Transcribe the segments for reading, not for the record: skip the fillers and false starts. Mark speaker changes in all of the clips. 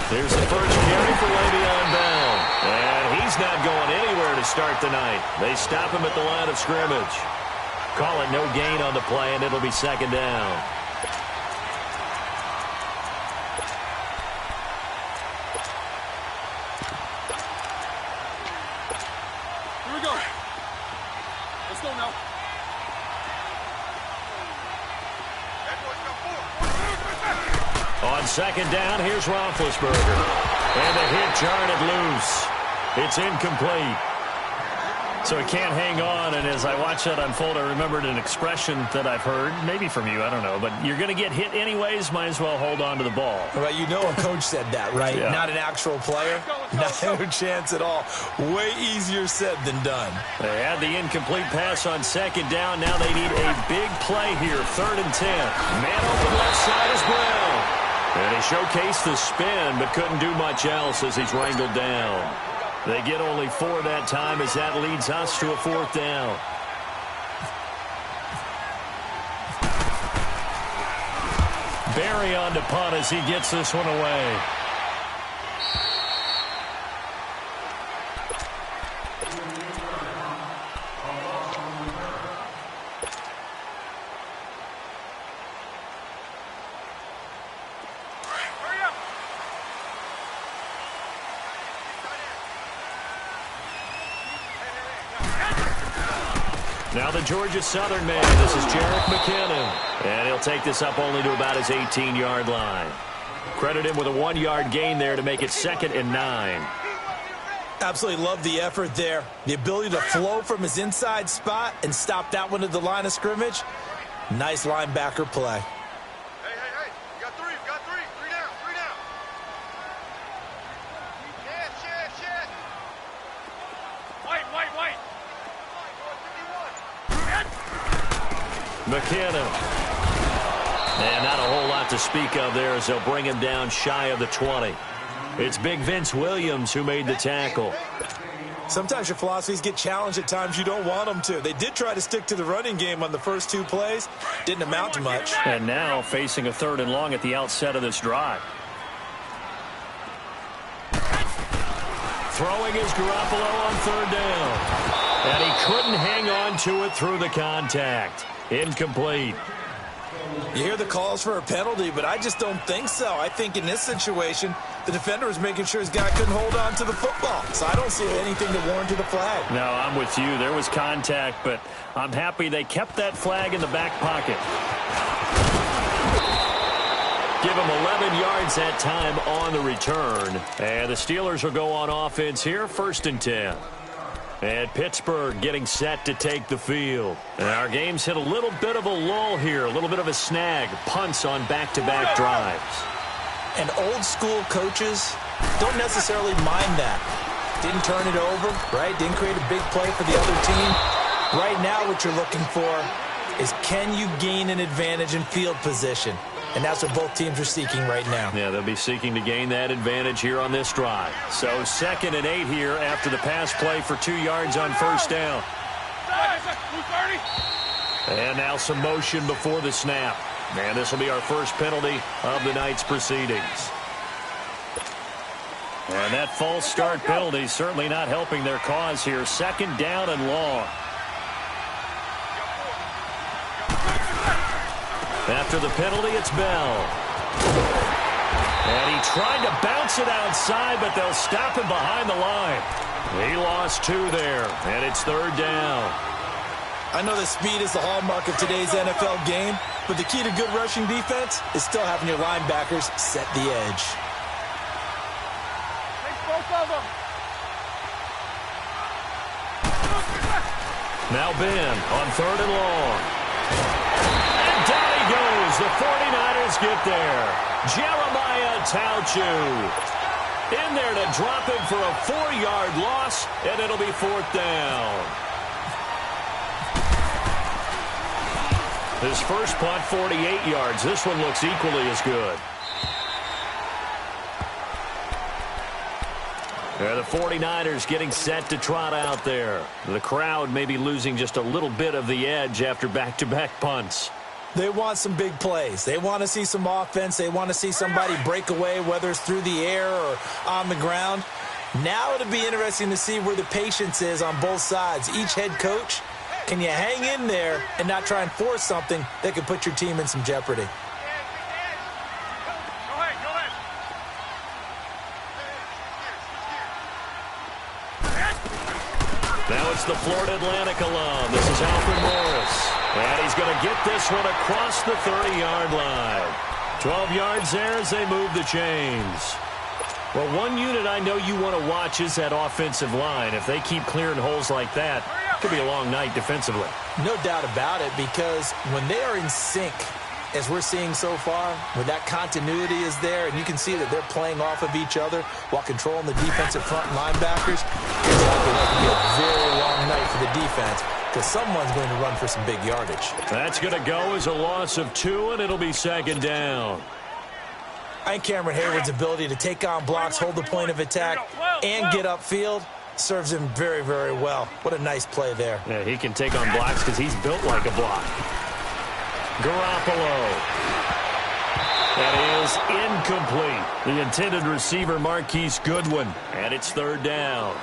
Speaker 1: Here's the first carry for Le'Veon Bell. And he's not going anywhere to start the night. They stop him at the line of scrimmage. Call it no gain on the play, and it'll be second down.
Speaker 2: Here we go. Let's go now.
Speaker 1: On second down, here's Roethlisberger. And the hit jarred it loose. It's incomplete. So he can't hang on, and as I watch that unfold, I remembered an expression that I've heard, maybe from you, I don't know, but you're going to get hit anyways, might as well hold on to the ball.
Speaker 3: Well, you know a coach said that, right?
Speaker 1: Yeah.
Speaker 3: Not an actual player. No chance at all. Way easier said than done.
Speaker 1: They had the incomplete pass on second down. Now they need a big play here, 3rd and 10. Man open left side is Brown. And he showcased the spin, but couldn't do much else as he's wrangled down. They get only 4 that time as that leads us to a 4th down. Barry on to punt as he gets this one away. Now the Georgia Southern man, this is Jerick McKinnon. And he'll take this up only to about his 18-yard line. Credit him with a 1-yard gain there to make it 2nd and 9.
Speaker 3: Absolutely love the effort there. The ability to flow from his inside spot and stop that one at the line of scrimmage. Nice linebacker play.
Speaker 2: Hey, you got 3, you got 3. 3 down, 3 down. Shit. White.
Speaker 1: McKinnon. And not a whole lot to speak of there as they'll bring him down shy of the 20. It's big Vince Williams who made the tackle.
Speaker 3: Sometimes your philosophies get challenged at times you don't want them to. They did try to stick to the running game on the first 2 plays. Didn't amount to much.
Speaker 1: And now facing a 3rd and long at the outset of this drive. Throwing is Garoppolo on 3rd down. And he couldn't hang on to it through the contact. Incomplete.
Speaker 3: You hear the calls for a penalty, but I just don't think so. I think in this situation, the defender was making sure his guy couldn't hold on to the football. So I don't see anything to warrant the flag.
Speaker 1: No, I'm with you. There was contact, but I'm happy they kept that flag in the back pocket. Give him 11 yards that time on the return. And the Steelers will go on offense here, 1st and 10. And Pittsburgh getting set to take the field. And our game's hit a little bit of a lull here, a little bit of a snag. Punts on back-to-back drives.
Speaker 3: And old school coaches don't necessarily mind that. Didn't turn it over, right? Didn't create a big play for the other team. Right now what you're looking for is can you gain an advantage in field position? And that's what both teams are seeking right now.
Speaker 1: Yeah, they'll be seeking to gain that advantage here on this drive. So 2nd and 8 here after the pass play for 2 yards on 1st down. And now some motion before the snap. And this will be our first penalty of the night's proceedings. And that false start penalty certainly not helping their cause here. 2nd down and long. After the penalty, it's Bell. And he tried to bounce it outside, but they'll stop him behind the line. He lost 2 there, and it's 3rd down.
Speaker 3: I know that speed is the hallmark of today's NFL game, but the key to good rushing defense is still having your linebackers set the edge.
Speaker 2: Take both of them.
Speaker 1: Now Ben on 3rd and long. And down he goes. The 49ers get there. Jeremiah Tauchu in there to drop him for a 4-yard loss, and it'll be 4th down. His first punt, 48 yards. This one looks equally as good. The 49ers getting set to trot out there. The crowd may be losing just a little bit of the edge after back-to-back punts.
Speaker 3: They want some big plays. They want to see some offense. They want to see somebody break away, whether it's through the air or on the ground. Now it'll be interesting to see where the patience is on both sides. Each head coach, can you hang in there and not try and force something that could put your team in some jeopardy?
Speaker 1: Now it's the Florida Atlantic alum. This is Alfred Morris. And he's going to get this one across the 30-yard line. 12 yards there as they move the chains. Well, one unit I know you want to watch is that offensive line. If they keep clearing holes like that, it could be a long night defensively.
Speaker 3: No doubt about it, because when they are in sync, as we're seeing so far, when that continuity is there, and you can see that they're playing off of each other while controlling the defensive front linebackers, it's likely that could be a very long night for the defense, because someone's going to run for some big yardage.
Speaker 1: That's going to go as a loss of 2, and it'll be second down.
Speaker 3: I think Cameron Hayward's ability to take on blocks, hold the point of attack, and get upfield serves him very, very well. What a nice play there.
Speaker 1: Yeah, he can take on blocks because he's built like a block. Garoppolo. That is incomplete. The intended receiver, Marquise Goodwin. And it's third down.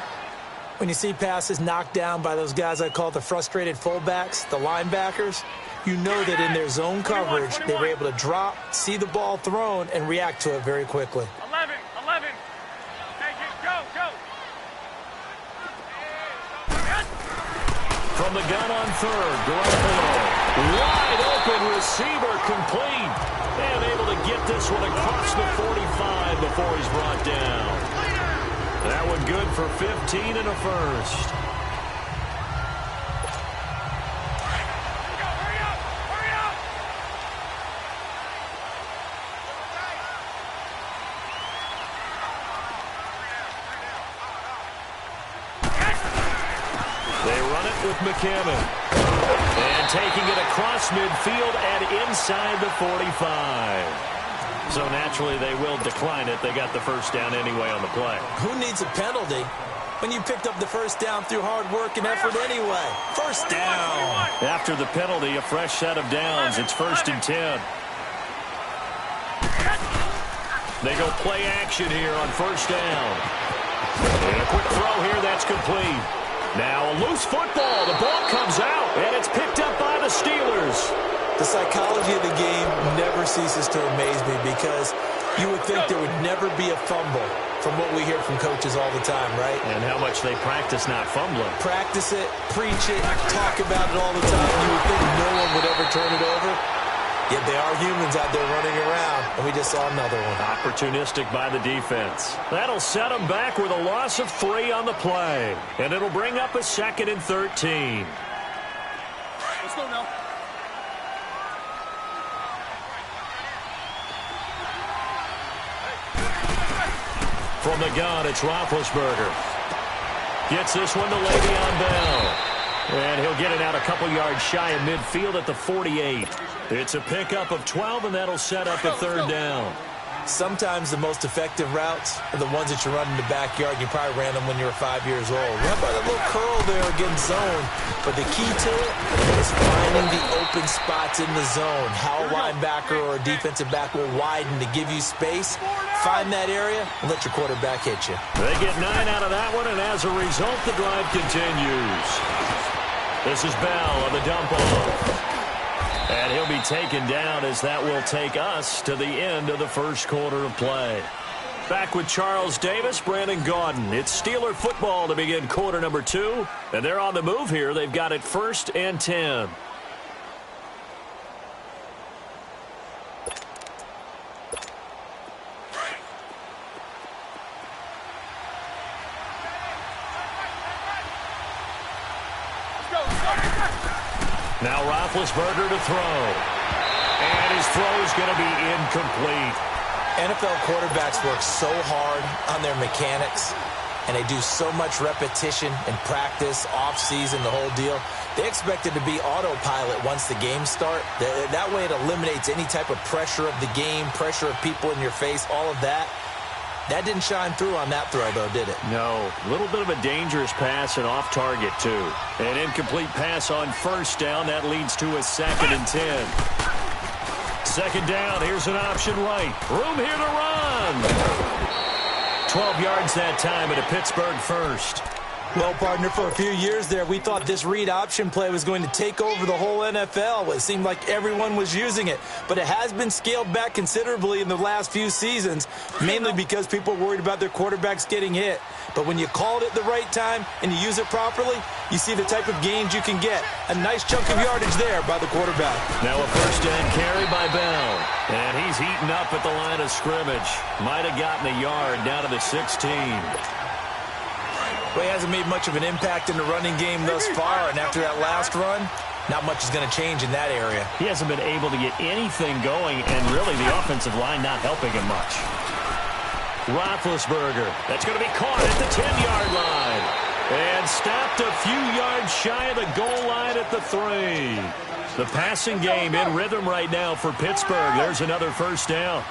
Speaker 3: When you see passes knocked down by those guys I call the frustrated fullbacks, the linebackers, you know that in their zone coverage, they were able to drop, see the ball thrown, and react to it very quickly.
Speaker 2: 11. Hey, go.
Speaker 1: From the gun on third, Garoppolo. Wide open receiver, complete. And able to get this one across the 45 before he's brought down. That one good for 15 and a first. They run it with McCammon. And taking it across midfield and inside the 45. So naturally they will decline it. They got the first down anyway on the play.
Speaker 3: Who needs a penalty when you picked up the first down through hard work and effort anyway? First down.
Speaker 1: After the penalty, a fresh set of downs. It's 1st and 10. They go play action here on first down. And a quick throw here, that's complete. Now a loose football. The ball comes out, and it's picked up by the Steelers.
Speaker 3: The psychology of the game never ceases to amaze me, because you would think there would never be a fumble from what we hear from coaches all the time, right?
Speaker 1: And how much they practice not fumbling.
Speaker 3: Practice it, preach it, talk about it all the time. You would think no one would ever turn it over. Yet they are humans out there running around, and we just saw another one.
Speaker 1: Opportunistic by the defense. That'll set them back with a loss of 3 on the play. And it'll bring up a 2nd and 13.
Speaker 2: Let's go now.
Speaker 1: From the gun, it's Roethlisberger. Gets this one to Le'Veon Bell. And he'll get it out a couple yards shy of midfield at the 48. It's a pickup of 12, and that'll set up a third down.
Speaker 3: Sometimes the most effective routes are the ones that you run in the backyard. You probably ran them when you were 5 years old. Run by the little curl there against zone. But the key to it is finding the open spots in the zone. How a linebacker or a defensive back will widen to give you space. Find that area and let your quarterback hit you.
Speaker 1: They get 9 out of that one, and as a result, the drive continues. This is Bell on the dump off. And he'll be taken down, as that will take us to the end of the first quarter of play. Back with Charles Davis, Brandon Gaudin. It's Steeler football to begin quarter number 2. And they're on the move here. They've got it 1st and 10. Now Roethlisberger to throw. And his throw is going to be incomplete.
Speaker 3: NFL quarterbacks work so hard on their mechanics, and they do so much repetition and practice, off-season, the whole deal. They expect it to be autopilot once the games start. That way it eliminates any type of pressure of the game, pressure of people in your face, all of that. That didn't shine through on that throw, though, did it?
Speaker 1: No. A little bit of a dangerous pass and off target, too. An incomplete pass on first down. That leads to a 2nd and 10. second down. Here's an option right. Room here to run. 12 yards that time at a Pittsburgh first.
Speaker 3: Well, partner, for a few years there, we thought this read option play was going to take over the whole NFL. It seemed like everyone was using it. But it has been scaled back considerably in the last few seasons, mainly because people are worried about their quarterbacks getting hit. But when you call it at the right time and you use it properly, you see the type of gains you can get. A nice chunk of yardage there by the quarterback.
Speaker 1: Now a first down carry by Bell. And he's eaten up at the line of scrimmage. Might have gotten a yard down to the 16.
Speaker 3: Well, he hasn't made much of an impact in the running game thus far, and after that last run, not much is going to change in that area.
Speaker 1: He hasn't been able to get anything going, and really the offensive line not helping him much. Roethlisberger, that's going to be caught at the 10-yard line. And stopped a few yards shy of the goal line at the 3. The passing game in rhythm right now for Pittsburgh. There's another first down.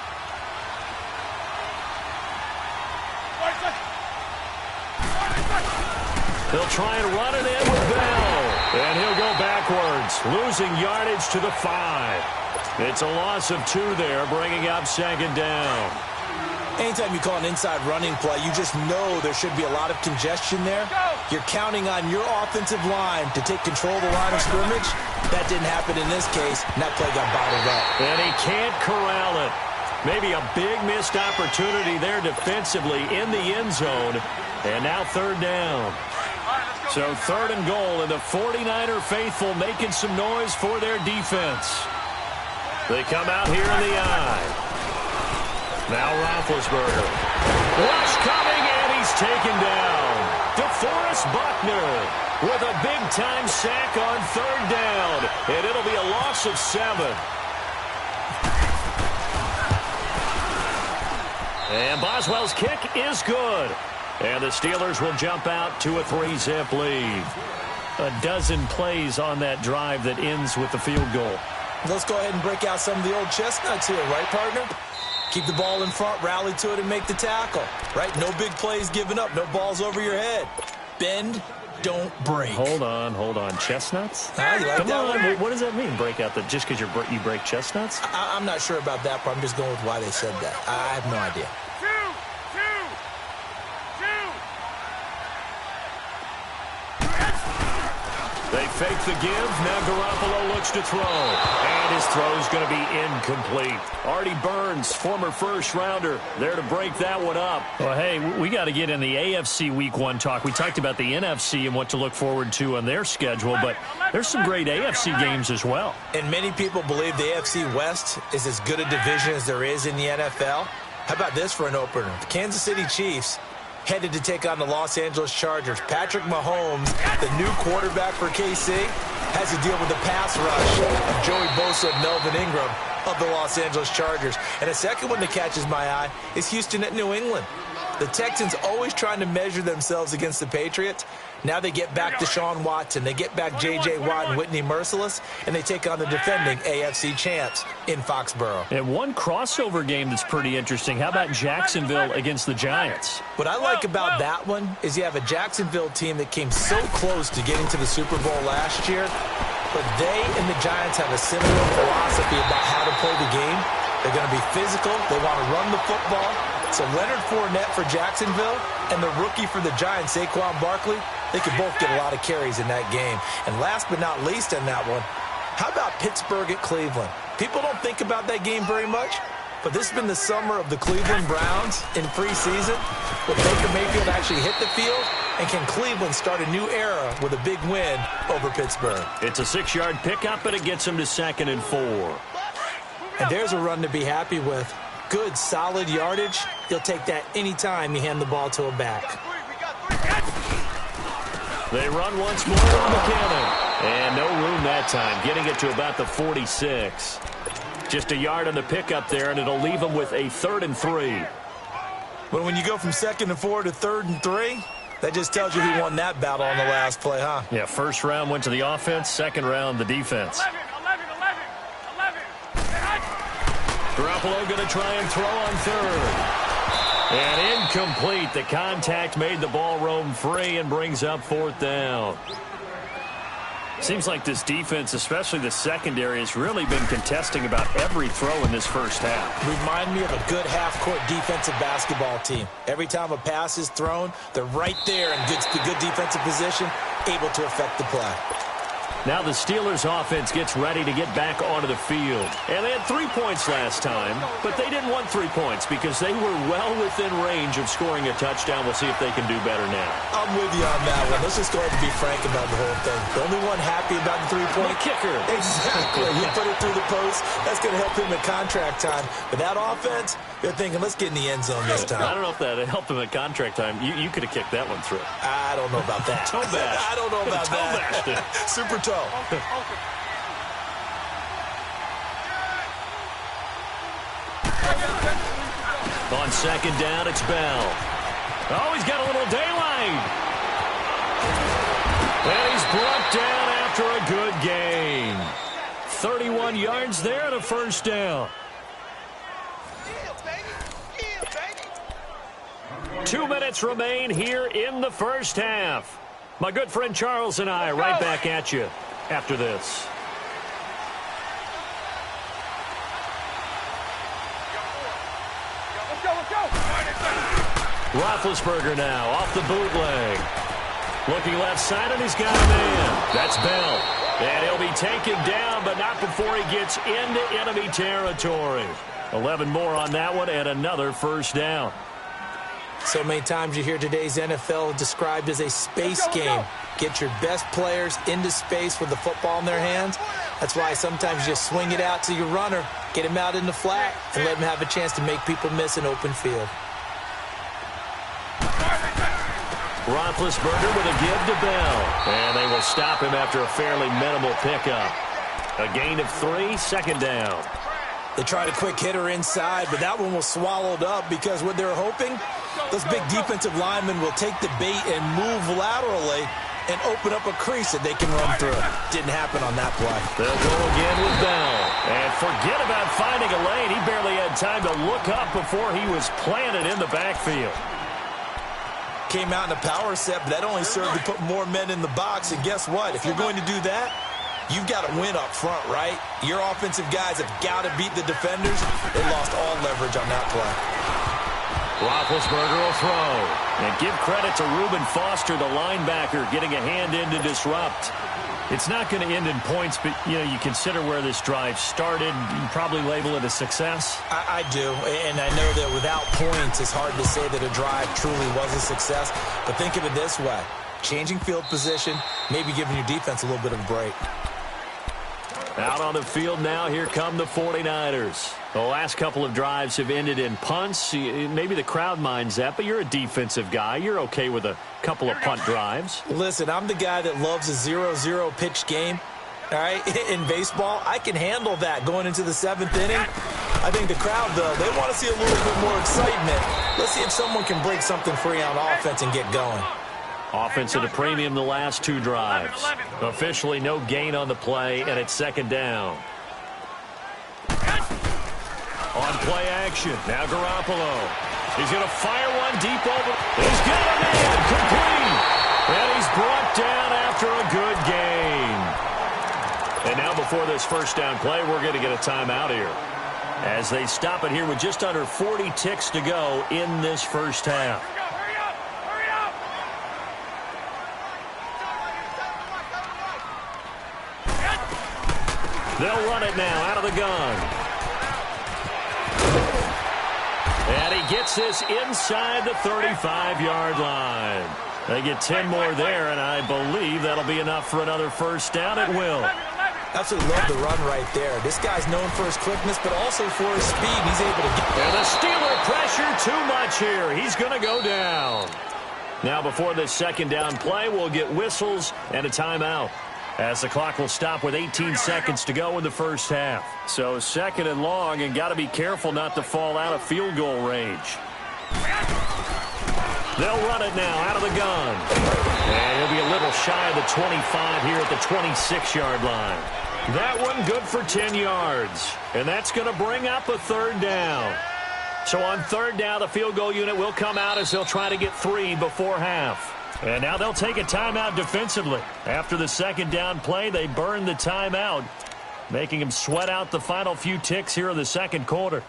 Speaker 1: He'll try and run it in with Bell. And he'll go backwards, losing yardage to the 5. It's a loss of 2 there, bringing up second down.
Speaker 3: Anytime you call an inside running play, you just know there should be a lot of congestion there. You're counting on your offensive line to take control of the line of scrimmage. That didn't happen in this case, and that play got bottled up.
Speaker 1: And he can't corral it. Maybe a big missed opportunity there defensively in the end zone. And now third down. So 3rd and goal, and the 49er faithful making some noise for their defense. They come out here in the eye. Now Roethlisberger. Rush coming, and he's taken down. DeForest Buckner with a big-time sack on 3rd down. And it'll be a loss of 7. And Boswell's kick is good. And the Steelers will jump out to a 3-zip lead. A dozen plays on that drive that ends with the field goal.
Speaker 3: Let's go ahead and break out some of the old chestnuts here, right, partner? Keep the ball in front, rally to it, and make the tackle. Right? No big plays given up. No balls over your head. Bend, don't break.
Speaker 1: Hold on. Chestnuts?
Speaker 3: You like
Speaker 1: Come
Speaker 3: that
Speaker 1: on.
Speaker 3: one?
Speaker 1: What does that mean, break out? Just because you break chestnuts?
Speaker 3: I'm not sure about that, but I'm just going with why they said that. I have no idea.
Speaker 1: They fake the give. Now Garoppolo looks to throw. And his throw is going to be incomplete. Artie Burns, former first-rounder, there to break that one up. Well, hey, we got to get in the AFC Week 1 talk. We talked about the NFC and what to look forward to on their schedule, but there's some great AFC games as well.
Speaker 3: And many people believe the AFC West is as good a division as there is in the NFL. How about this for an opener? The Kansas City Chiefs headed to take on the Los Angeles Chargers. Patrick Mahomes, the new quarterback for KC, has to deal with the pass rush of Joey Bosa and Melvin Ingram of the Los Angeles Chargers. And a second one that catches my eye is Houston at New England. The Texans always trying to measure themselves against the Patriots. Now they get back Deshaun Watson. They get back J.J. Watt and Whitney Merciless, and they take on the defending AFC champs in Foxborough.
Speaker 1: And one crossover game that's pretty interesting. How about Jacksonville against the Giants?
Speaker 3: What I like about that one is you have a Jacksonville team that came so close to getting to the Super Bowl last year, but they and the Giants have a similar philosophy about how to play the game. They're going to be physical. They want to run the football. So Leonard Fournette for Jacksonville and the rookie for the Giants, Saquon Barkley, they could both get a lot of carries in that game. And last but not least on that one, how about Pittsburgh at Cleveland? People don't think about that game very much, but this has been the summer of the Cleveland Browns in preseason. Will Baker Mayfield actually hit the field? And can Cleveland start a new era with a big win over Pittsburgh?
Speaker 1: It's a 6-yard pickup, and it gets them to 2nd and 4.
Speaker 3: And there's a run to be happy with. Good, solid yardage. You'll take that anytime you hand the ball to a back.
Speaker 1: They run once more on McKinnon. And no room that time, getting it to about the 46. Just a yard on the pickup there, and it'll leave them with a 3rd and 3.
Speaker 3: But when you go from 2nd and 4 to 3rd and 3, that just tells you who won that battle on the last play, huh?
Speaker 1: Yeah, first round went to the offense, second round the defense.
Speaker 2: 11.
Speaker 1: Garoppolo going to try and throw on 3rd. And incomplete. The contact made the ball roam free and brings up 4th down. Seems like this defense, especially the secondary, has really been contesting about every throw in this first half.
Speaker 3: Remind me of a good half-court defensive basketball team. Every time a pass is thrown, they're right there in good defensive position, able to affect the play.
Speaker 1: Now the Steelers offense gets ready to get back onto the field. And they had 3 points last time, but they didn't want 3 points because they were well within range of scoring a touchdown. We'll see if they can do better now.
Speaker 3: I'm with you on that one. Let's just go ahead and be frank about the whole thing. The only one happy about the three-point
Speaker 1: kicker.
Speaker 3: Exactly. He put it through the post. That's going to help him at contract time. But that offense, they're thinking, let's get in the end zone this time.
Speaker 1: I don't know if that helped him at contract time. You could have kicked that one through.
Speaker 3: I don't know about that.
Speaker 1: Toe bash.
Speaker 3: I don't know about that. Super toe.
Speaker 1: On second down, it's Bell. Oh, he's got a little daylight. And he's brought down after a good gain. 31 yards there and a first down. 2 minutes remain here in the first half. My good friend Charles and I right back at you after this. Roethlisberger now off the bootleg. Looking left side, and he's got a man. That's Bell. And he'll be taken down, but not before he gets into enemy territory. 11 more on that one, and another first down.
Speaker 3: So many times you hear today's NFL described as a space game. Get your best players into space with the football in their hands. That's why sometimes you just swing it out to your runner, get him out in the flat, and let him have a chance to make people miss an open field.
Speaker 1: Roethlisberger with a give to Bell. And they will stop him after a fairly minimal pickup. A gain of 3, second down.
Speaker 3: They tried a quick hitter inside, but that one was swallowed up because what they were hoping, those big defensive linemen will take the bait and move laterally and open up a crease that they can run through. Didn't happen on that play.
Speaker 1: They'll go again with Bell. And forget about finding a lane. He barely had time to look up before he was planted in the backfield.
Speaker 3: Came out in a power set, but that only served to put more men in the box. And guess what? If you're going to do that, you've got to win up front, right? Your offensive guys have got to beat the defenders. They lost all leverage on that play.
Speaker 1: Roethlisberger will throw. And give credit to Reuben Foster, the linebacker, getting a hand in to disrupt. It's not going to end in points, but, you consider where this drive started. You probably label it a success.
Speaker 3: I do, and I know that without points, it's hard to say that a drive truly was a success. But think of it this way. Changing field position, maybe giving your defense a little bit of a break.
Speaker 1: Out on the field now, here come the 49ers. The last couple of drives have ended in punts. Maybe the crowd minds that, but you're a defensive guy. You're okay with a couple of punt drives.
Speaker 3: Listen, I'm the guy that loves a 0-0 pitch game. All right, in baseball, I can handle that going into the 7th inning. I think the crowd, though, they want to see a little bit more excitement. Let's see if someone can break something free on offense and get going.
Speaker 1: Offense at a premium the last 2 drives. Officially no gain on the play, and it's second down. On play action, now Garoppolo. He's going to fire one deep over. He's got a man, complete. And he's brought down after a good gain. And now before this first down play, we're going to get a timeout here. As they stop it here with just under 40 ticks to go in this first half. They'll run it now out of the gun. And he gets this inside the 35-yard line. They get 10 more there, and I believe that'll be enough for another first down. It will.
Speaker 3: Absolutely love the run right there. This guy's known for his quickness, but also for his speed. He's able to get...
Speaker 1: And the Steeler pressure too much here. He's going to go down. Now before this second down play, we'll get whistles and a timeout, as the clock will stop with 18 seconds to go in the first half. So second and long, and got to be careful not to fall out of field goal range. They'll run it now out of the gun. And he'll be a little shy of the 25 here at the 26-yard line. That one good for 10 yards. And that's going to bring up a third down. So on third down, the field goal unit will come out as they'll try to get 3 before half. And now they'll take a timeout defensively. After the second down play, they burn the timeout, making them sweat out the final few ticks here in the second quarter.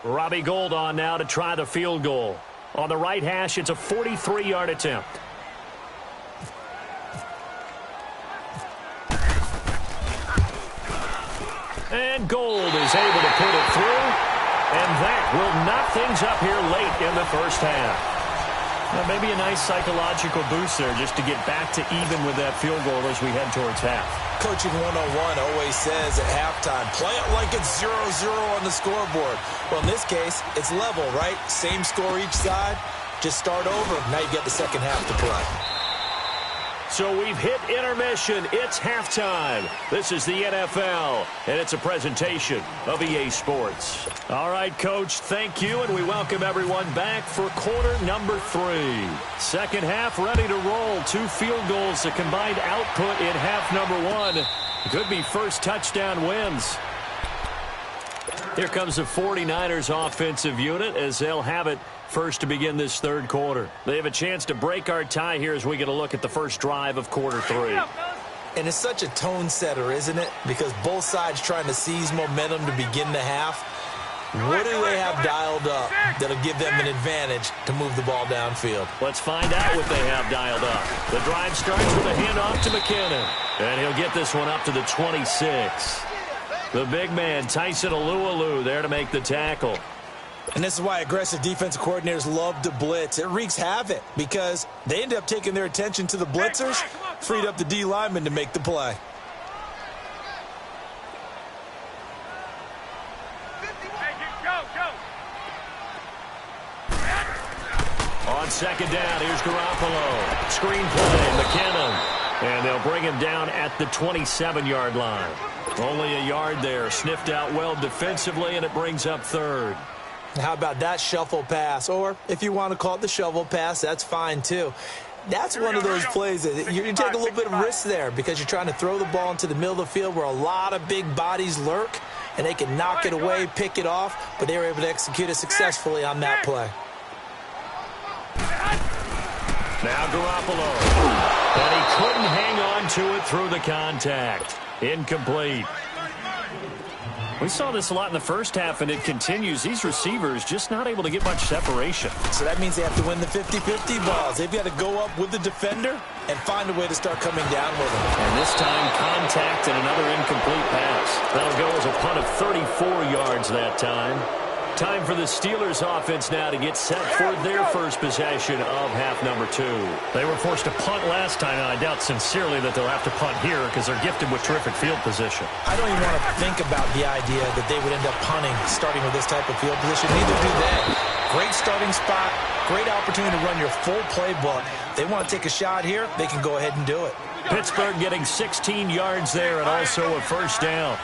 Speaker 1: Robbie Gould on now to try the field goal. On the right hash, it's a 43-yard attempt. And Gould is able to put it through. And that will knock things up here late in the first half. Now, maybe a nice psychological boost there just to get back to even with that field goal as we head towards half.
Speaker 3: Coaching 101 always says at halftime, play it like it's 0-0 on the scoreboard. Well, in this case, it's level, right? Same score each side. Just start over. Now you get the second half to play.
Speaker 1: So we've hit intermission. It's halftime. This is the NFL, and it's a presentation of EA Sports. All right, Coach, thank you, and we welcome everyone back for quarter number 3. Second half ready to roll. 2 field goals, a combined output in half number 1. Could be first touchdown wins. Here comes the 49ers offensive unit as they'll have it first to begin this third quarter. They have a chance to break our tie here as we get a look at the first drive of quarter 3.
Speaker 3: And it's such a tone setter, isn't it? Because both sides trying to seize momentum to begin the half. What do they have dialed up that'll give them an advantage to move the ball downfield?
Speaker 1: Let's find out what they have dialed up. The drive starts with a handoff to McKinnon. And he'll get this one up to the 26. The big man, Tyson Alualu, there to make the tackle.
Speaker 3: And this is why aggressive defensive coordinators love to blitz. It wreaks havoc because they end up taking their attention to the blitzers, freed up the D lineman to make the play.
Speaker 1: On second down, here's Garoppolo. Screen play, McKinnon. And they'll bring him down at the 27-yard line. Only a yard there. Sniffed out well defensively, and it brings up third.
Speaker 3: How about that shuffle pass? Or if you want to call it the shovel pass, that's fine too. That's one of those plays that you take a little bit of risk there because you're trying to throw the ball into the middle of the field where a lot of big bodies lurk, and they can knock it away, pick it off, but they were able to execute it successfully on that play.
Speaker 1: Now Garoppolo. And he couldn't hang on to it through the contact. Incomplete. We saw this a lot in the first half, and it continues. These receivers just not able to get much separation.
Speaker 3: So that means they have to win the 50-50 balls. They've got to go up with the defender and find a way to start coming down with them.
Speaker 1: And this time, contact and another incomplete pass. That'll go as a punt of 34 yards that time. Time for the Steelers offense now to get set for their first possession of half number 2. They were forced to punt last time, and I doubt sincerely that they'll have to punt here because they're gifted with terrific field position.
Speaker 3: I don't even want to think about the idea that they would end up punting starting with this type of field position. Neither do they. Great starting spot, great opportunity to run your full playbook. They want to take a shot here, they can go ahead and do it.
Speaker 1: Pittsburgh getting 16 yards there and also a first down.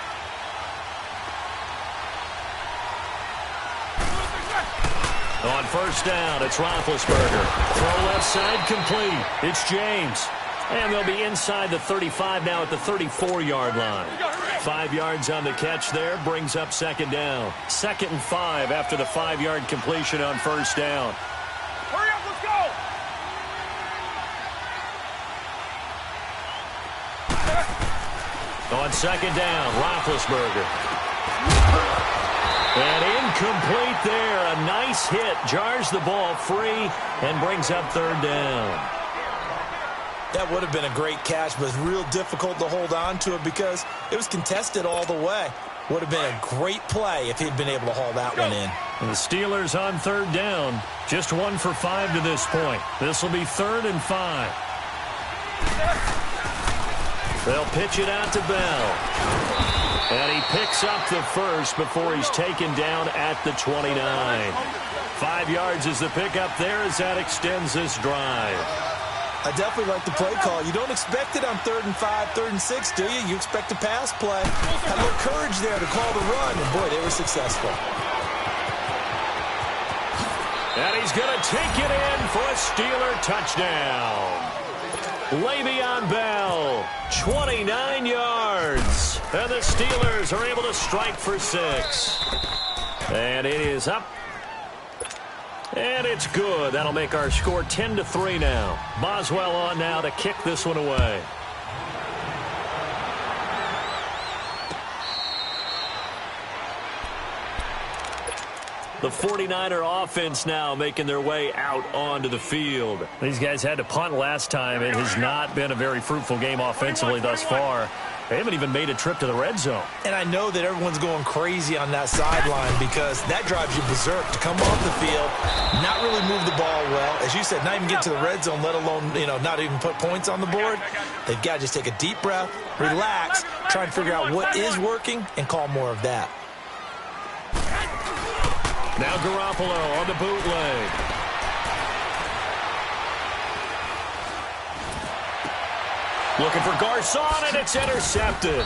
Speaker 1: On first down, it's Roethlisberger. Throw left side complete. It's James. And they'll be inside the 35 now at the 34-yard line. 5 yards on the catch there brings up second down. 2nd and 5 after the 5-yard completion on first down.
Speaker 2: Hurry up, let's go!
Speaker 1: On second down, Roethlisberger. And incomplete there. A nice hit. Jars the ball free and brings up third down.
Speaker 3: That would have been a great catch, but it's real difficult to hold on to it because it was contested all the way. Would have been a great play if he'd been able to haul that one in.
Speaker 1: And the Steelers on third down. Just 1 for 5 to this point. This will be 3rd and 5. They'll pitch it out to Bell. And he picks up the first before he's taken down at the 29. 5 yards is the pickup there as that extends this drive.
Speaker 3: I definitely like the play call. You don't expect it on 3rd and 5, 3rd and 6, do you? You expect a pass play. Had a little courage there to call the run, and boy, they were successful.
Speaker 1: And he's going to take it in for a Steeler touchdown. Le'Veon Bell, 29 yards. And the Steelers are able to strike for 6. And it is up. And it's good. That'll make our score 10-3 now. Boswell on now to kick this one away. The 49er offense now making their way out onto the field. These guys had to punt last time. It has not been a very fruitful game offensively thus far. They haven't even made a trip to the red zone.
Speaker 3: And I know that everyone's going crazy on that sideline because that drives you berserk to come off the field, not really move the ball well. As you said, not even get to the red zone, let alone, not even put points on the board. They've got to just take a deep breath, relax, try and figure out what is working, and call more of that.
Speaker 1: Now Garoppolo on the bootleg. Looking for Garcon, and it's intercepted.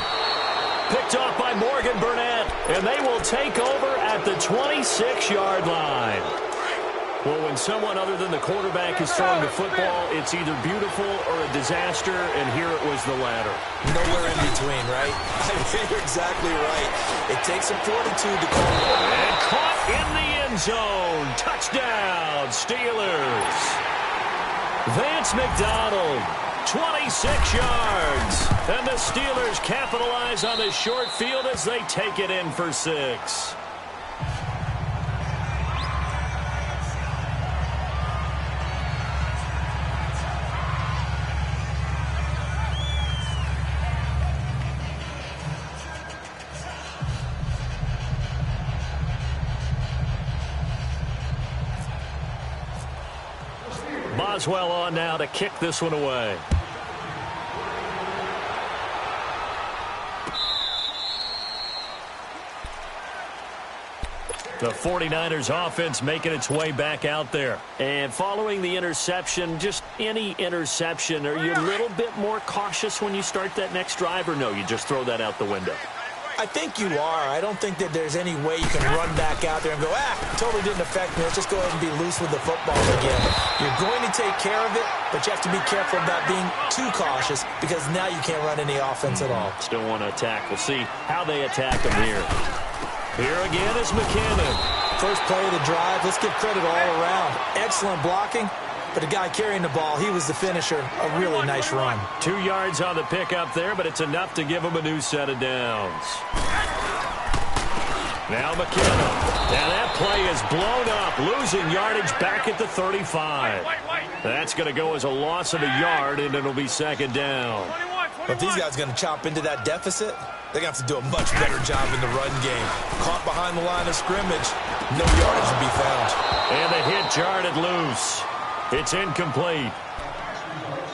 Speaker 1: Picked off by Morgan Burnett, and they will take over at the 26-yard line. Well, when someone other than the quarterback is throwing the football, it's either beautiful or a disaster, and here it was the latter.
Speaker 3: Nowhere in between, right? I mean, you're exactly right. It takes some fortitude to call it.
Speaker 1: And caught in the end zone. Touchdown, Steelers. Vance McDonald, 26 yards. And the Steelers capitalize on the short field as they take it in for 6. Boswell on now to kick this one away. The 49ers offense making its way back out there. And following the interception, just any interception, are you a little bit more cautious when you start that next drive, or no, you just throw that out the window?
Speaker 3: I think you are. I don't think that there's any way you can run back out there and go, totally didn't affect me. Let's just go ahead and be loose with the football again. You're going to take care of it, but you have to be careful about being too cautious because now you can't run any offense at all.
Speaker 1: Still want to attack. We'll see how they attack them here. Here again is McKinnon.
Speaker 3: First play of the drive. Let's give credit all around. Excellent blocking. But the guy carrying the ball, he was the finisher. A really nice run.
Speaker 1: 2 yards on the pickup there, but it's enough to give him a new set of downs. Now McKinnon. Now that play is blown up, losing yardage back at the 35. That's going to go as a loss of a yard, and it'll be second down.
Speaker 3: But if these guys are going to chop into that deficit, they're going to have to do a much better job in the run game. Caught behind the line of scrimmage, no yardage to be found.
Speaker 1: And the hit jarred loose. It's incomplete.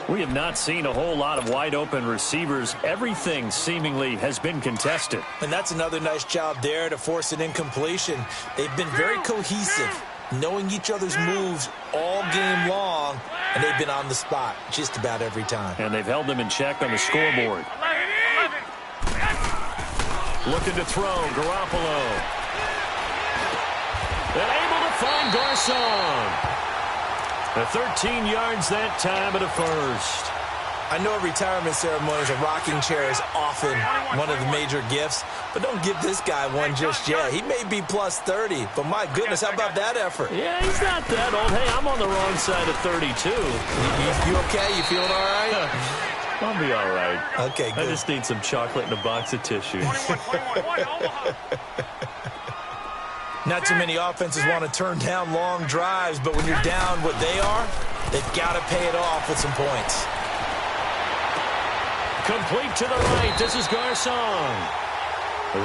Speaker 1: We have not seen a whole lot of wide-open receivers. Everything seemingly has been contested.
Speaker 3: And that's another nice job there to force an incompletion. They've been very cohesive, knowing each other's moves all game long, and they've been on the spot just about every time.
Speaker 1: And they've held them in check on the scoreboard. Looking to throw, Garoppolo. And able to find Garcon. 13 yards that time at a first.
Speaker 3: I know retirement ceremonies, a rocking chair is often one of the major gifts, but don't give this guy one just yet. He may be plus 30, but my goodness, how about that effort?
Speaker 1: Yeah, he's not that old. Hey, I'm on the wrong side of 32.
Speaker 3: You okay? You feeling all right?
Speaker 1: I'll be all right.
Speaker 3: Okay, good.
Speaker 1: I just need some chocolate and a box of tissues.
Speaker 3: Not too many offenses want to turn down long drives, but when you're down what they are, they've got to pay it off with some points.
Speaker 1: Complete to the right. This is Garcon.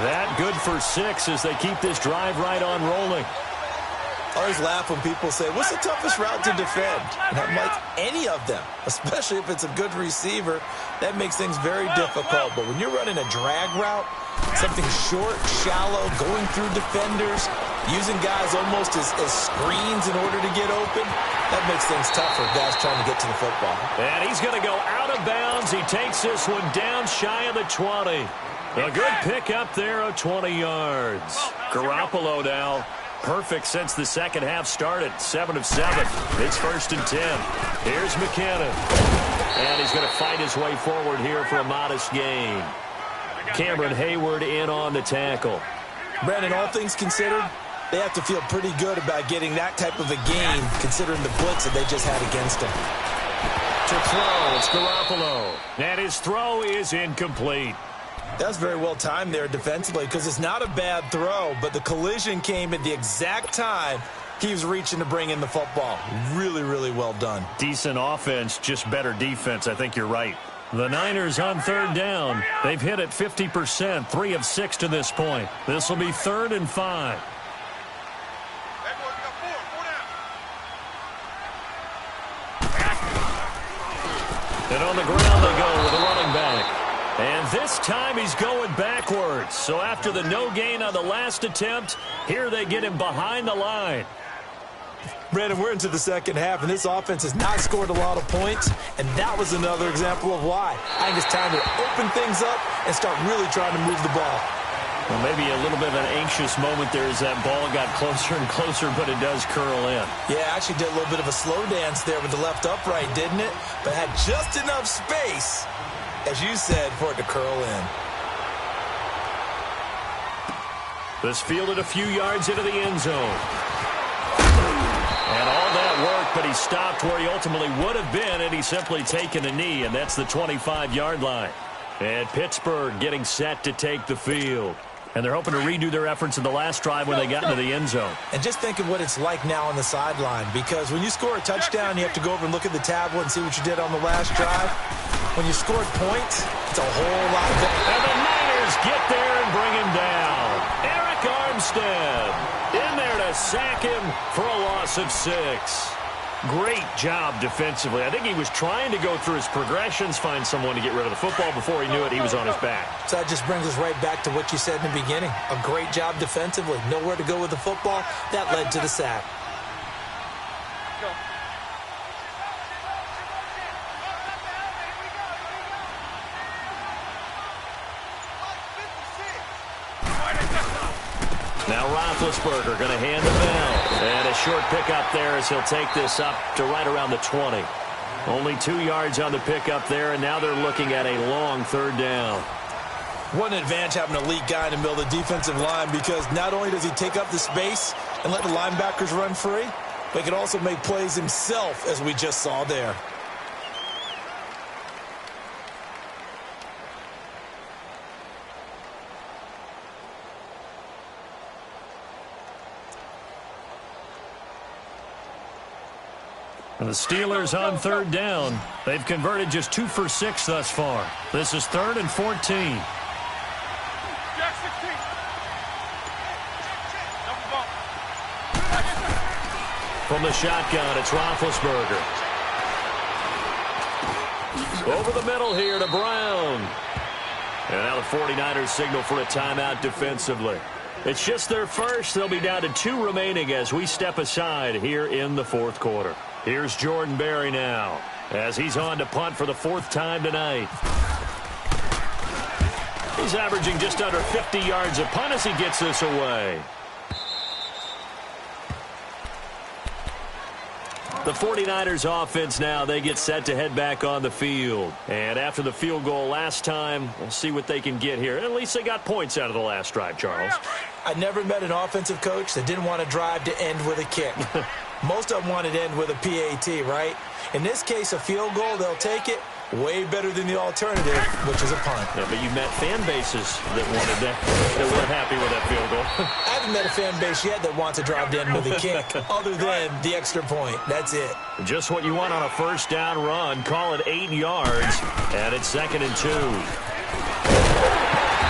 Speaker 1: That good for 6 as they keep this drive right on rolling.
Speaker 3: I always laugh when people say, what's the toughest route to defend? And I'm like, any of them, especially if it's a good receiver. That makes things very difficult. But when you're running a drag route, something short, shallow, going through defenders, using guys almost as screens in order to get open, that makes things tougher, guys trying to get to the football.
Speaker 1: And he's going to go out of bounds. He takes this one down shy of the 20. A good pick up there of 20 yards. Garoppolo now. Perfect since the second half started. 7 of 7. It's 1st and 10. Here's McKinnon. And he's going to fight his way forward here for a modest gain. Cameron Hayward in on the tackle.
Speaker 3: Brandon, all things considered, They have to feel pretty good about getting that type of a game, considering the blitz that they just had against them.
Speaker 1: To throw, it's Garoppolo. And his throw is incomplete.
Speaker 3: That's very well timed there defensively, because it's not a bad throw, but the collision came at the exact time he was reaching to bring in the football. Really, really well done.
Speaker 1: Decent offense, just better defense. I think you're right. The Niners on third down. They've hit it 50%, 3 of 6 to this point. This will be 3rd and 5. And on the ground they go with a running back. And this time he's going backwards. So after the no gain on the last attempt, here they get him behind the line.
Speaker 3: Brandon, we're into the second half, and this offense has not scored a lot of points, and that was another example of why. I think it's time to open things up and start really trying to move the ball.
Speaker 1: Well, maybe a little bit of an anxious moment there as that ball got closer and closer, but it does curl in.
Speaker 3: Yeah, actually did a little bit of a slow dance there with the left upright, didn't it? But had just enough space, as you said, for it to curl in.
Speaker 1: This fielded a few yards into the end zone. And all that work, but he stopped where he ultimately would have been had he simply taken a knee, and that's the 25-yard line. And Pittsburgh getting set to take the field. And they're hoping to redo their efforts in the last drive when they got into the end zone.
Speaker 3: And just think of what it's like now on the sideline, because when you score a touchdown, you have to go over and look at the tablet and see what you did on the last drive. When you scored points, it's a whole lot better.
Speaker 1: And the Niners get there and bring him down. Eric Armstead in there to sack him for a loss of 6. Great job defensively. I think he was trying to go through his progressions, find someone to get rid of the football. Before he knew it, he was on his back.
Speaker 3: So that just brings us right back to what you said in the beginning. A great job defensively. Nowhere to go with the football. That led to the sack.
Speaker 1: Now Roethlisberger going to hand the ball. And a short pickup there as he'll take this up to right around the 20. Only 2 yards on the pickup there, and now they're looking at a long 3rd down.
Speaker 3: What an advantage having an elite guy in the middle of the defensive line, because not only does he take up the space and let the linebackers run free, but he can also make plays himself, as we just saw there.
Speaker 1: And the Steelers on 3rd down. They've converted just 2 for 6 thus far. This is 3rd and 14. From the shotgun, it's Roethlisberger. Over the middle here to Brown. And now the 49ers signal for a timeout defensively. It's just their first. They'll be down to 2 remaining as we step aside here in the 4th quarter. Here's Jordan Berry now as he's on to punt for the 4th time tonight. He's averaging just under 50 yards a punt as he gets this away. The 49ers offense now, they get set to head back on the field. And after the field goal last time, we'll see what they can get here. At least they got points out of the last drive, Charles.
Speaker 3: I never met an offensive coach that didn't want to drive to end with a kick. Most of them wanted to end with a PAT, right? In this case, a field goal, they'll take it. Way better than the alternative, which is a punt.
Speaker 1: Yeah, but you met fan bases that wanted that, that weren't happy with that field goal.
Speaker 3: I haven't met a fan base yet that wants to drive to end with a kick, other than the extra point. That's it.
Speaker 1: Just what you want on a 1st down run. Call it 8 yards, and it's 2nd and 2.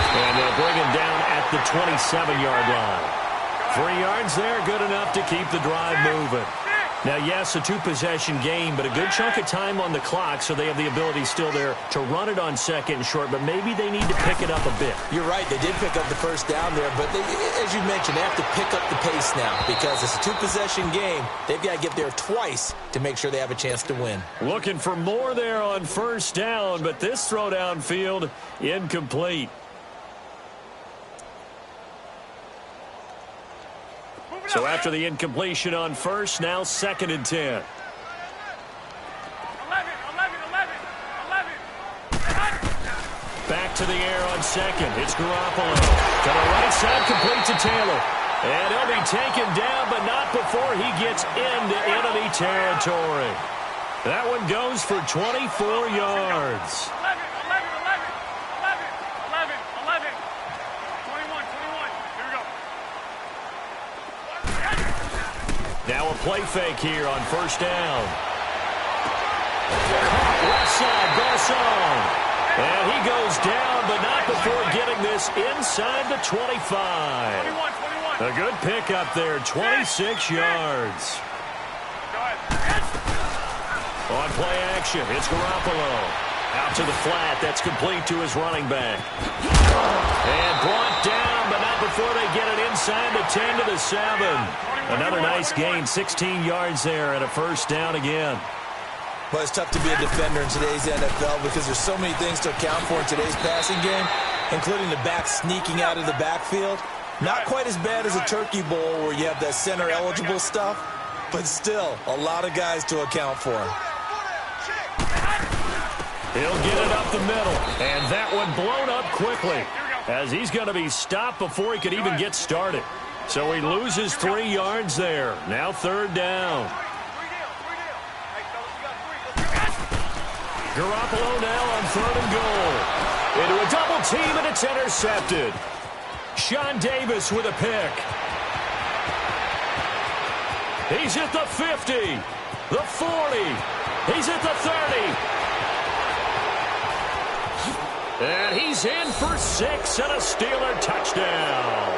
Speaker 1: And they'll bring him down at the 27-yard line. 3 yards there, good enough to keep the drive moving. Now, yes, a 2-possession game, but a good chunk of time on the clock, so they have the ability still there to run it on 2nd and short, but maybe they need to pick it up a bit.
Speaker 3: You're right. They did pick up the 1st down there, but they, as you mentioned, they have to pick up the pace now because it's a 2-possession game. They've got to get there twice to make sure they have a chance to win.
Speaker 1: Looking for more there on 1st down, but this throw downfield incomplete. So after the incompletion on 1st, now 2nd and 10.
Speaker 2: 11.
Speaker 1: Back to the air on 2nd. It's Garoppolo. To the right side, complete to Taylor. And he'll be taken down, but not before he gets into enemy territory. That one goes for 24 yards.
Speaker 2: 11, 21. Here we go.
Speaker 1: Now a play fake here on first down. Caught left side, Garcon. And he goes down, but not before getting this inside the 25.
Speaker 2: 21.
Speaker 1: A good pick up there, 26 yards.
Speaker 2: Go ahead.
Speaker 1: On play action, it's Garoppolo. Out to the flat, that's complete to his running back. And brought down, but not before they get it inside the 10 to the 7. Another nice gain, 16 yards there and a first down again.
Speaker 3: Well, it's tough to be a defender in today's NFL because there's so many things to account for in today's passing game, including the back sneaking out of the backfield. Not quite as bad as a turkey bowl where you have that center-eligible stuff, but still a lot of guys to account for.
Speaker 1: He'll get it up the middle, and that one blown up quickly as he's going to be stopped before he could even get started. So he loses 3 yards there. Now third down. Garoppolo now on 3rd and goal. Into a double team, and it's intercepted. Sean Davis with a pick. He's at the 50, the 40. He's at the 30. And he's in for 6 and a Steeler touchdown.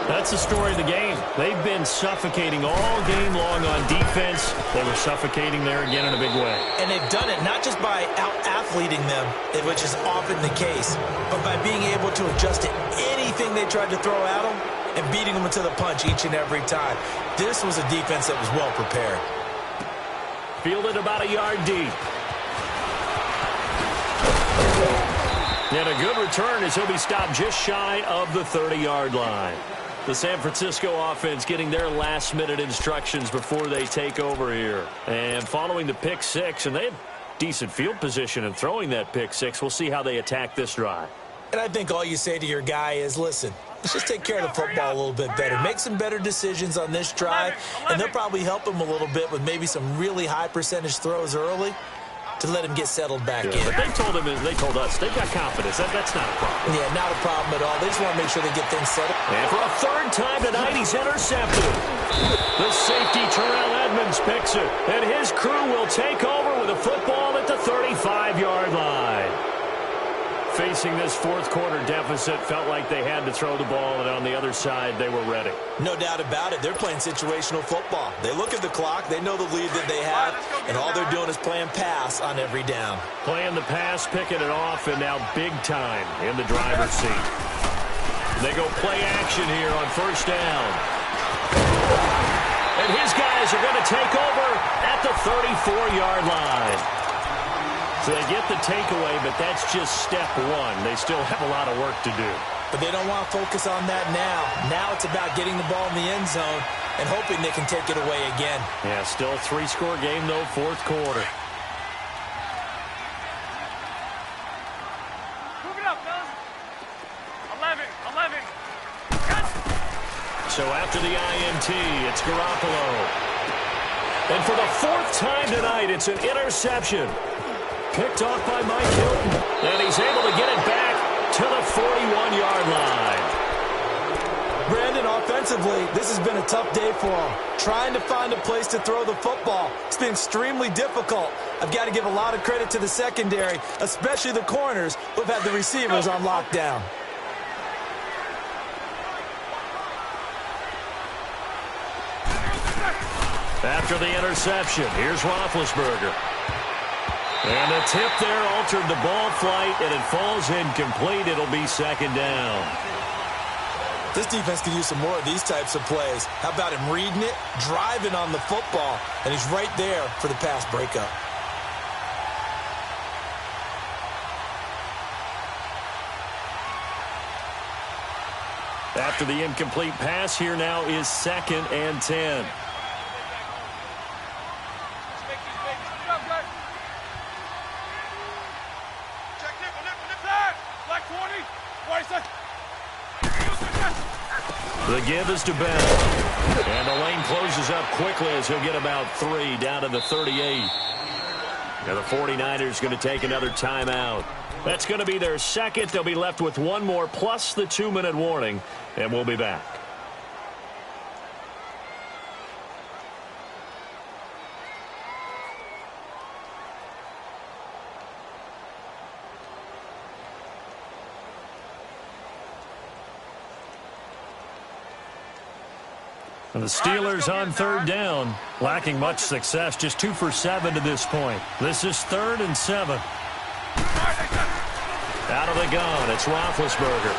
Speaker 1: That's the story of the game. They've been suffocating all game long on defense. They were suffocating there again in a big way.
Speaker 3: And they've done it not just by out-athleting them, which is often the case, but by being able to adjust to anything they tried to throw at them and beating them to the punch each and every time. This was a defense that was well prepared.
Speaker 1: Fielded about a yard deep. And a good return as he'll be stopped just shy of the 30-yard line. The San Francisco offense getting their last-minute instructions before they take over here. And following the pick six, and they have decent field position in throwing that pick six. We'll see how they attack this drive.
Speaker 3: And I think all you say to your guy is, listen, let's just take care of the football a little bit better. Make some better decisions on this drive, and they'll probably help him a little bit with maybe some really high-percentage throws early to let him get settled back in.
Speaker 1: But they told us, they've got confidence. That's not a problem.
Speaker 3: Yeah, not a problem at all. They just want to make sure they get things settled.
Speaker 1: And for a 3rd time tonight, he's intercepted. The safety, Terrell Edmonds, picks it. And his crew will take over with a football at the 35-yard line. Facing this 4th quarter deficit, felt like they had to throw the ball, and on the other side, they were ready.
Speaker 3: No doubt about it. They're playing situational football. They look at the clock, they know the lead that they have, and all they're doing is playing pass on every down.
Speaker 1: Playing the pass, picking it off, and now big time in the driver's seat. They go play action here on 1st down. And his guys are going to take over at the 34-yard line. So they get the takeaway, but that's just step one. They still have a lot of work to do.
Speaker 3: But they don't want to focus on that now. Now it's about getting the ball in the end zone and hoping they can take it away again.
Speaker 1: Yeah, still a 3-score game, though, 4th quarter.
Speaker 2: Move it up, fellas. 11.
Speaker 1: So after the INT, it's Garoppolo. And for the 4th time tonight, it's an interception. Picked off by Mike Hilton. And he's able to get it back to the 41-yard line.
Speaker 3: Brandon, offensively, this has been a tough day for him. Trying to find a place to throw the football. It's been extremely difficult. I've got to give a lot of credit to the secondary, especially the corners who've had the receivers on lockdown.
Speaker 1: After the interception, here's Roethlisberger. And the tip there altered the ball flight, and it falls incomplete. It'll be 2nd down.
Speaker 3: This defense could use some more of these types of plays. How about him reading it, driving on the football, and he's right there for the pass breakup.
Speaker 1: After the incomplete pass, here now is 2nd and 10.
Speaker 2: Black 20. 20 seconds.
Speaker 1: The give is to Bell. And the lane closes up quickly as he'll get about 3 down to the 38. Now the 49ers going to take another timeout. That's going to be their second. They'll be left with one more plus the 2-minute warning, and we'll be back. And the Steelers on third down, lacking much success, just 2 for 7 to this point. This is 3rd and 7. Out of the gun, it's Roethlisberger.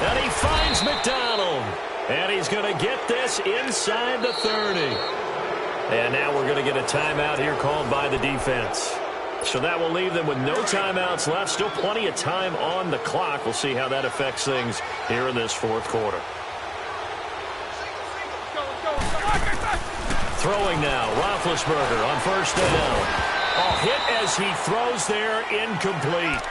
Speaker 1: And he finds McDonald. And he's going to get this inside the 30. And now we're going to get a timeout here called by the defense. So that will leave them with no timeouts left. Still plenty of time on the clock. We'll see how that affects things here in this fourth quarter. Throwing now, Roethlisberger on first down. Oh, hit as he throws there, incomplete.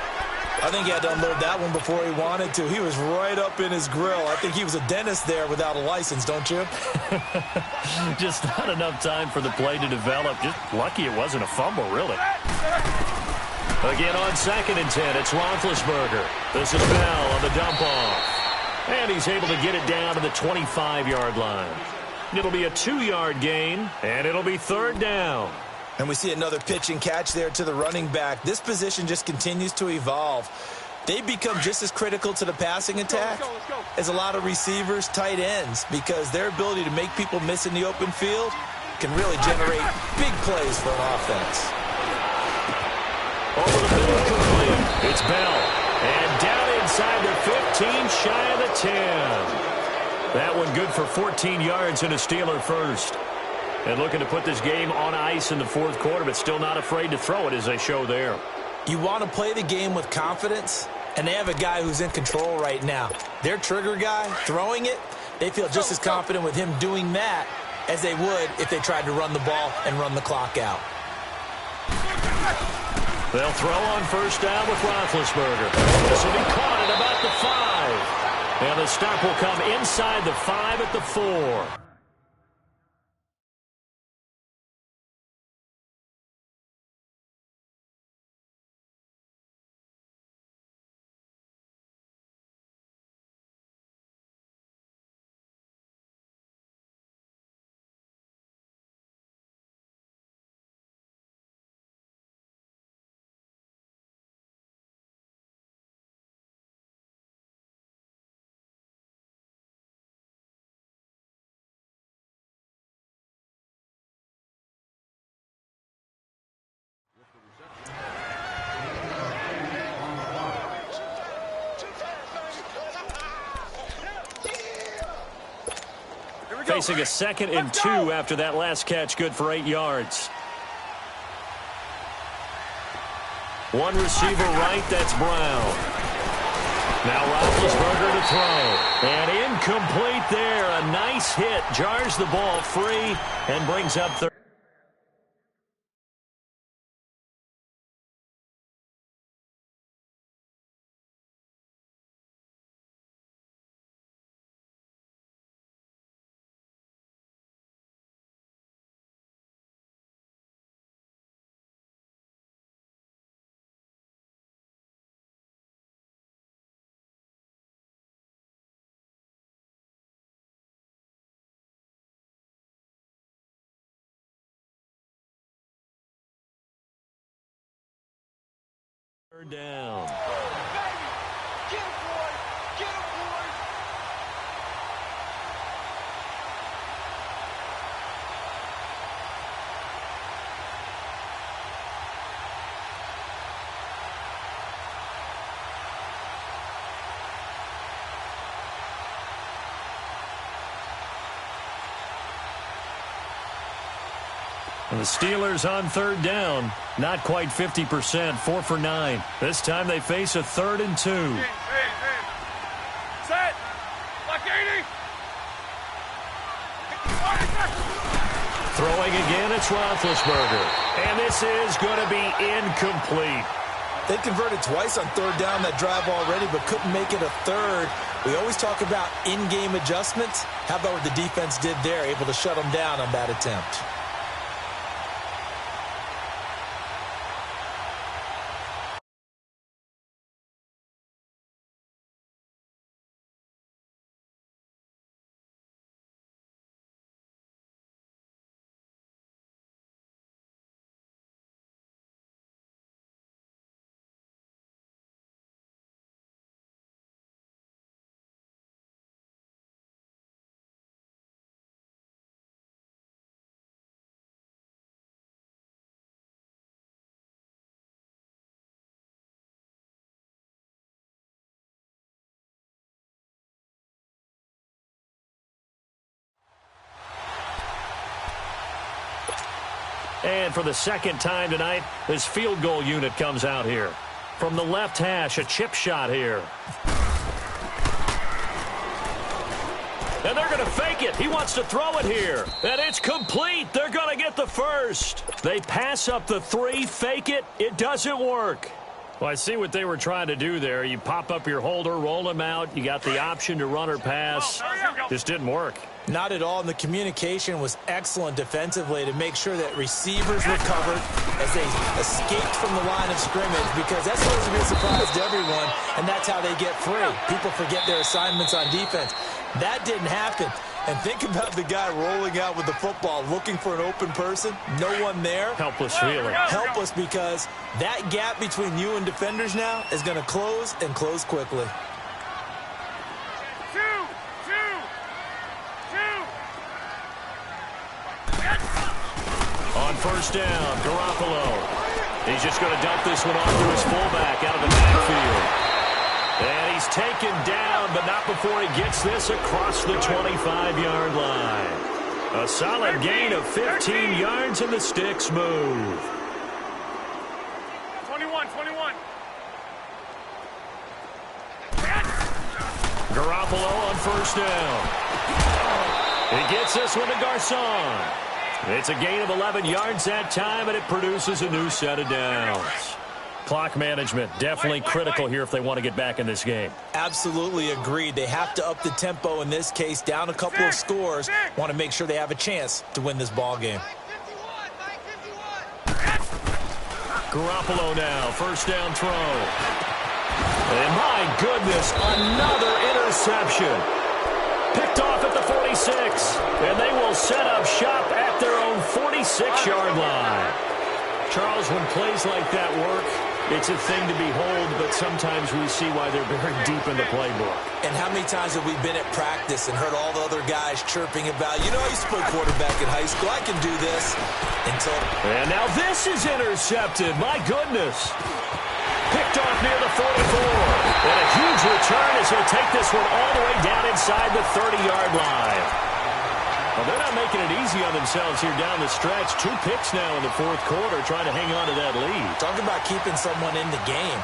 Speaker 3: I think he had to unload that one before he wanted to. He was right up in his grill. I think he was a dentist there without a license, don't you?
Speaker 1: Just not enough time for the play to develop. Just lucky it wasn't a fumble, really. Again on 2nd and 10, it's Roethlisberger. This is Bell on the dump off. And he's able to get it down to the 25-yard line. It'll be a 2-yard gain, and it'll be 3rd down.
Speaker 3: And we see another pitch and catch there to the running back. This position just continues to evolve. They become just as critical to the passing attack as a lot of receivers, tight ends, because their ability to make people miss in the open field can really generate big plays for an offense.
Speaker 1: Over the middle, complete. It's Bell. And down inside the 15, shy of the 10. That one good for 14 yards and a Steeler first. And looking to put this game on ice in the fourth quarter, but still not afraid to throw it as they show there.
Speaker 3: You want to play the game with confidence, and they have a guy who's in control right now. Their trigger guy, throwing it, they feel just as confident with him doing that as they would if they tried to run the ball and run the clock out.
Speaker 1: They'll throw on first down with Roethlisberger. This will be caught at about the 5. And the stop will come inside the 5 at the 4. Facing a 2nd and 2 after that last catch, good for 8 yards. One receiver right, that's Brown. Now Roethlisberger to throw. And incomplete there. A nice hit. Jars the ball free and brings up third. Down. And the Steelers on third down, not quite 50%, 4 for 9. This time they face a 3rd and 2.
Speaker 2: Set. Like 80.
Speaker 1: Throwing again, it's Roethlisberger. And this is going to be incomplete.
Speaker 3: They converted twice on third down that drive already, but couldn't make it a third. We always talk about in-game adjustments. How about what the defense did there, able to shut them down on that attempt?
Speaker 1: And for the second time tonight, this field goal unit comes out here. From the left hash, a chip shot here. And they're going to fake it. He wants to throw it here. And it's complete. They're going to get the first. They pass up the 3, fake it. It doesn't work. Well, I see what they were trying to do there. You pop up your holder, roll him out. You got the option to run or pass. Just didn't work.
Speaker 3: Not at all, and the communication was excellent defensively to make sure that receivers were covered as they escaped from the line of scrimmage, because that's supposed to be a surprise to everyone, and that's how they get free. People forget their assignments on defense. That didn't happen. And think about the guy rolling out with the football, looking for an open person. No one there.
Speaker 1: Helpless feeling.
Speaker 3: Helpless because that gap between you and defenders now is going to close and close quickly.
Speaker 1: On first down, Garoppolo. He's just going to dump this one off to his fullback out of the backfield. And he's taken down, but not before he gets this across the 25-yard line. A solid gain of 15 yards, and the sticks move.
Speaker 2: 21.
Speaker 1: Garoppolo on first down. He gets this one to Garcon. It's a gain of 11 yards that time, and it produces a new set of downs. Clock management definitely critical here if they want to get back in this game.
Speaker 3: Absolutely agreed. They have to up the tempo in this case, down a couple of scores. Want to make sure they have a chance to win this ball game.
Speaker 1: Garoppolo now, first down throw. And my goodness, another interception. Picked off at the 46, and they will set up shop at their own 46-yard line. Charles, when plays like that work, it's a thing to behold, but sometimes we see why they're very deep in the playbook.
Speaker 3: And how many times have we been at practice and heard all the other guys chirping about, you know, I used to play quarterback in high school, I can do this.
Speaker 1: And now this is intercepted. My goodness. Picked off near the 44. And a huge return as he'll take this one all the way down inside the 30-yard line. Well, they're not making it easy on themselves here down the stretch. 2 picks now in the fourth quarter, trying to hang on to that lead.
Speaker 3: Talk about keeping someone in the game.